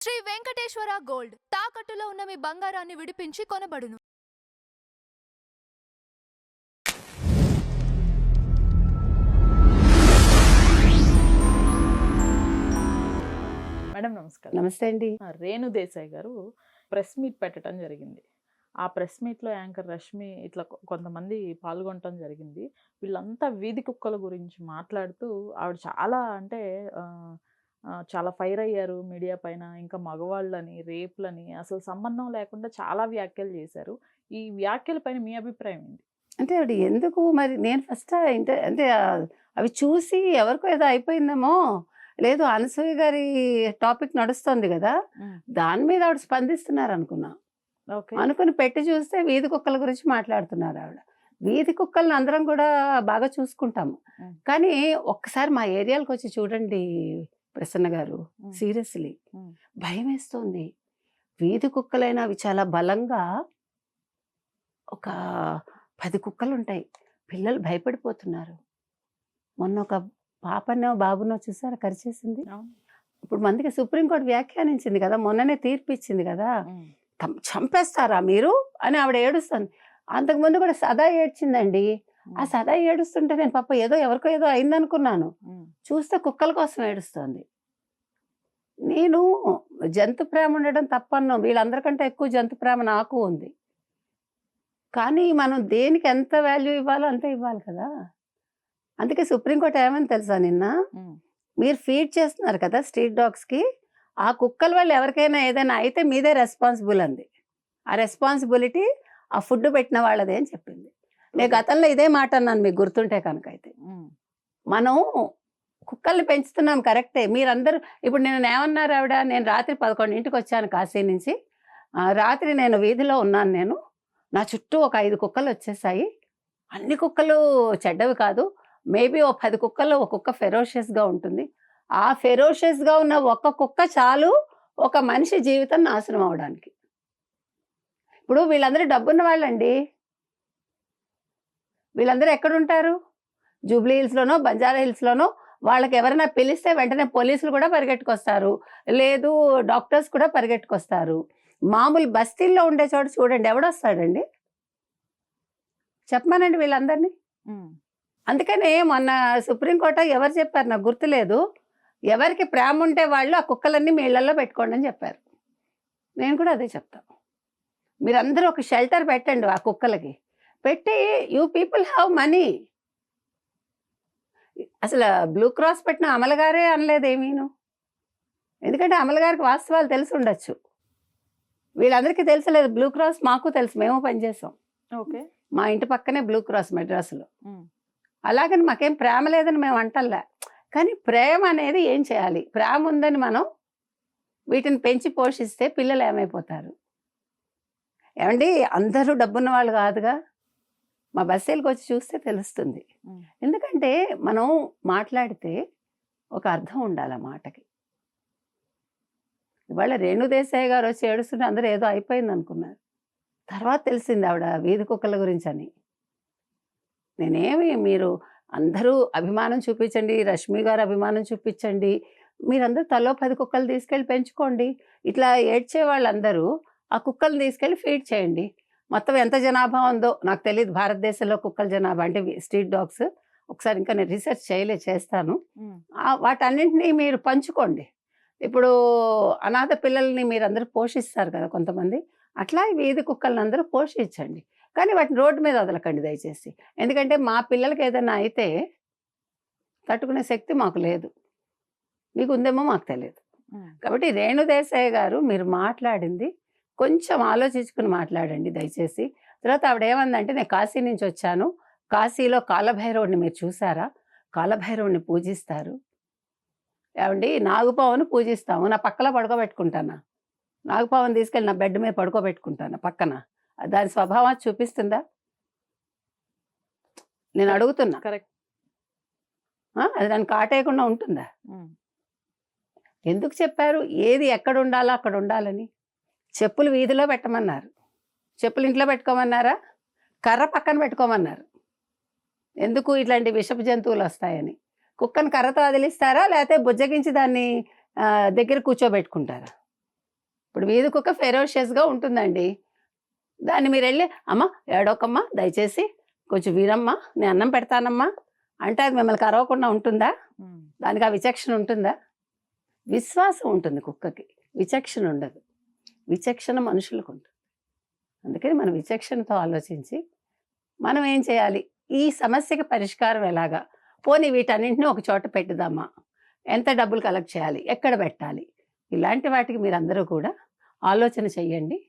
Shri Venkateswara gold తాకట్టులో ఉన్న మీ బంగారాన్ని విడిపించి కొనబడును. మేడం నమస్కారం. నమస్తే అండి. రేణు దేశాయ్ గారు ప్రెస్ మీట్ పెట్టడం జరిగింది. ఆ ప్రెస్ మీట్‌లో యాంకర్ రష్మి ఇట్లా కొంతమంది పాల్గొనటం జరిగింది. వీళ్ళంతా వీధి కుక్కల గురించి మాట్లాడుతూ ఆవిడ చాలా అంటే చాలా ఫైర్ అయ్యారు మీడియా పైన. ఇంకా మగవాళ్ళని, రేపులని అసలు సంబంధం లేకుండా చాలా వ్యాఖ్యలు చేశారు. ఈ వ్యాఖ్యల పైన మీ అభిప్రాయం ఏంటి? అంటే ఆవిడ ఎందుకు మరి నేను ఫస్ట్ అంటే అవి చూసి ఎవరికో ఏదో అయిపోయిందేమో, లేదు అనసూయ గారి టాపిక్ నడుస్తుంది కదా, దాని మీద ఆవిడ స్పందిస్తున్నారు అనుకున్నా. ఓకే. అనుకుని పెట్టి చూస్తే వీధి కుక్కల గురించి మాట్లాడుతున్నారు ఆవిడ. వీధి కుక్కల్ని అందరం కూడా బాగా చూసుకుంటాము. కానీ ఒక్కసారి మా ఏరియాలకు వచ్చి చూడండి ప్రసన్న గారు, సీరియస్లీ భయం వేస్తుంది. వీధి కుక్కలైనా అవి చాలా బలంగా ఒక 10 కుక్కలు ఉంటాయి. పిల్లలు భయపడిపోతున్నారు. మొన్న ఒక పాపనో బాబునో చూసారా కరిచేసింది. ఇప్పుడు మందికి సుప్రీంకోర్టు వ్యాఖ్యానించింది కదా, మొన్ననే తీర్పు ఇచ్చింది కదా, చంపేస్తారా మీరు అని ఆవిడ ఏడుస్తుంది. అంతకుముందు కూడా సదా ఏడ్చిందండి. ఆ సదా ఏడుస్తుంటే నేను పాప ఏదో ఎవరికో ఏదో అయిందనుకున్నాను. చూస్తే కుక్కల కోసం ఏడుస్తుంది. నేను జంతు ప్రేమ ఉండడం తప్పను, వీళ్ళందరికంటే ఎక్కువ జంతు ప్రేమ నాకు ఉంది. కానీ మనం దేనికి ఎంత వాల్యూ ఇవ్వాలో అంతే ఇవ్వాలి కదా. అందుకే సుప్రీంకోర్టు ఏమని తెలుసా నిన్న, మీరు ఫీడ్ చేస్తున్నారు కదా స్ట్రీట్ డాగ్స్కి, ఆ కుక్కల వాళ్ళు ఎవరికైనా ఏదైనా అయితే మీదే రెస్పాన్సిబుల్ అంది. ఆ రెస్పాన్సిబిలిటీ ఆ ఫుడ్ పెట్టిన వాళ్ళదే అని చెప్పింది. నేను గతంలో ఇదే మాట అన్నాను, మీకు గుర్తుంటే కనుక. అయితే మనం కుక్కల్ని పెంచుతున్నాం కరెక్టే, మీరందరూ ఇప్పుడు నేను ఏమన్నారు ఆవిడ, నేను రాత్రి 11ంటికి వచ్చాను కాశీ నుంచి. రాత్రి నేను వీధిలో ఉన్నాను, నేను నా చుట్టూ ఒక 5 కుక్కలు వచ్చేసాయి. అన్ని కుక్కలు చెడ్డవి కాదు, మేబీ ఓ 10 కుక్కల్లో ఒక కుక్క ఫెరోషియస్గా ఉంటుంది. ఆ ఫెరోషియస్గా ఉన్న ఒక్క కుక్క చాలు ఒక మనిషి జీవితం నాశనం అవడానికి. ఇప్పుడు వీళ్ళందరూ డబ్బున్న వాళ్ళండి. వీళ్ళందరూ ఎక్కడుంటారు? జూబ్లీ హిల్స్లోనో బంజారా హిల్స్లోనో. వాళ్ళకి ఎవరైనా పిలిస్తే వెంటనే పోలీసులు కూడా పరిగెట్టుకొస్తారు, లేదు డాక్టర్స్ కూడా పరిగెట్టుకొస్తారు. మామూలు బస్తీల్లో ఉండే చోట చూడండి, ఎవడొస్తాడండి చెప్పమానండి వీళ్ళందరినీ. అందుకనే మొన్న సుప్రీంకోర్టు ఎవరు చెప్పారు నాకు గుర్తులేదు, ఎవరికి ప్రేమ ఉంటే వాళ్ళు ఆ కుక్కలన్నీ మీ ఇళ్లలో పెట్టుకోండి అని చెప్పారు. నేను కూడా అదే చెప్తాను. మీరందరూ ఒక షెల్టర్ పెట్టండి ఆ కుక్కలకి, పెట్టి యూ పీపుల్ హ్యావ్ మనీ. అసలు బ్లూ క్రాస్ పెట్టిన అమల గారే అనలేదేమీను, ఎందుకంటే అమల గారికి వాస్తవాలు తెలిసి ఉండొచ్చు. వీళ్ళందరికీ తెలుసలేదు. బ్లూ క్రాస్ మాకు తెలుసు, మేము పనిచేసాం. ఓకే. మా ఇంటి పక్కనే బ్లూ క్రాస్ మెడ్రాస్లో. అలాగని మాకేం ప్రేమ లేదని మేము అంటల్లా. కానీ ప్రేమ అనేది ఏం చేయాలి, ప్రేమ ఉందని మనం వీటిని పెంచి పోషిస్తే పిల్లలు ఏమైపోతారు ఏమండి? అందరూ డబ్బున్న వాళ్ళు కాదుగా. మా బస్సులకు వచ్చి చూస్తే తెలుస్తుంది. ఎందుకంటే మనం మాట్లాడితే ఒక అర్థం ఉండాలి ఆ మాటకి. ఇవాళ రేణు దేశాయ్ గారు వచ్చి ఏడుస్తుంటే అందరూ ఏదో అయిపోయింది అనుకున్నారు. తర్వాత తెలిసింది ఆవిడ వీధి కుక్కల గురించి అని. నేనేమి, మీరు అందరూ అభిమానం చూపించండి, రష్మి గారు అభిమానం చూపించండి, మీరందరూ తలో 10 కుక్కలు తీసుకెళ్ళి పెంచుకోండి. ఇట్లా ఏడ్చే వాళ్ళందరూ ఆ కుక్కల్ని తీసుకెళ్ళి ఫీడ్ చేయండి. మొత్తం ఎంత జనాభా ఉందో నాకు తెలియదు భారతదేశంలో కుక్కల జనాభా, అంటే స్ట్రీట్ డాగ్స్. ఒకసారి ఇంకా నేను రీసెర్చ్ చేస్తాను. వాటన్నింటినీ మీరు పంచుకోండి. ఇప్పుడు అనాథ పిల్లల్ని మీరు అందరూ పోషిస్తారు కదా కొంతమంది, అట్లా వీధి కుక్కల్ని అందరూ పోషించండి. కానీ వాటిని రోడ్డు మీద వదలకండి దయచేసి. ఎందుకంటే మా పిల్లలకి ఏదైనా అయితే తట్టుకునే శక్తి మాకు లేదు, మీకు ఉందేమో మాకు తెలియదు. కాబట్టి రేణు దేశాయ్ గారు మీరు మాట్లాడింది కొంచెం ఆలోచించుకుని మాట్లాడండి దయచేసి. తర్వాత ఆవిడ ఏమందంటే, నేను కాశీ నుంచి వచ్చాను, కాశీలో కాలభైరవుడిని మీరు చూసారా, కాలభైరవుడిని పూజిస్తారు. ఏమండి, నాగుపావును పూజిస్తాము, నా పక్కలో పడుకోబెట్టుకుంటానా, నాగుపావుని తీసుకెళ్ళి నా బెడ్ మీద పడుకోబెట్టుకుంటాను పక్కన, దాని స్వభావం చూపిస్తుందా? నేను అడుగుతున్నా. కరెక్ట్. అది దాన్ని కాటేయకుండా ఉంటుందా? ఎందుకు చెప్పారు ఏది ఎక్కడ ఉండాలో అక్కడ ఉండాలని? చెప్పులు వీధిలో పెట్టమన్నారు, చెప్పులు ఇంట్లో పెట్టుకోమన్నారా? కర్ర పక్కన పెట్టుకోమన్నారు. ఎందుకు? ఇట్లాంటి విషపు జంతువులు వస్తాయని. కుక్కను కర్రతో వదిలిస్తారా, లేకపోతే బుజ్జగించి దాన్ని దగ్గర కూర్చోబెట్టుకుంటారా? ఇప్పుడు వీధి కుక్క ఫెరోషియస్గా ఉంటుందండి. దాన్ని మీరు వెళ్ళి అమ్మ ఏడోకమ్మా దయచేసి కొంచెం వీరమ్మా నేను అన్నం పెడతానమ్మా అంటే అది మిమ్మల్ని కరవకుండా ఉంటుందా? దానికి ఆ విచక్షణ ఉంటుందా? విశ్వాసం ఉంటుంది కుక్కకి, విచక్షణ ఉండదు. విచక్షణ మనుషులకు ఉంటుంది. అందుకని మనం విచక్షణతో ఆలోచించి మనం ఏం చేయాలి, ఈ సమస్యకి పరిష్కారం ఎలాగా, పోనీ వీటన్నింటినీ ఒక చోట పెట్టుదామా, ఎంత డబ్బులు కలెక్ట్ చేయాలి, ఎక్కడ పెట్టాలి, ఇలాంటి వాటికి మీరందరూ కూడా ఆలోచన చెయ్యండి.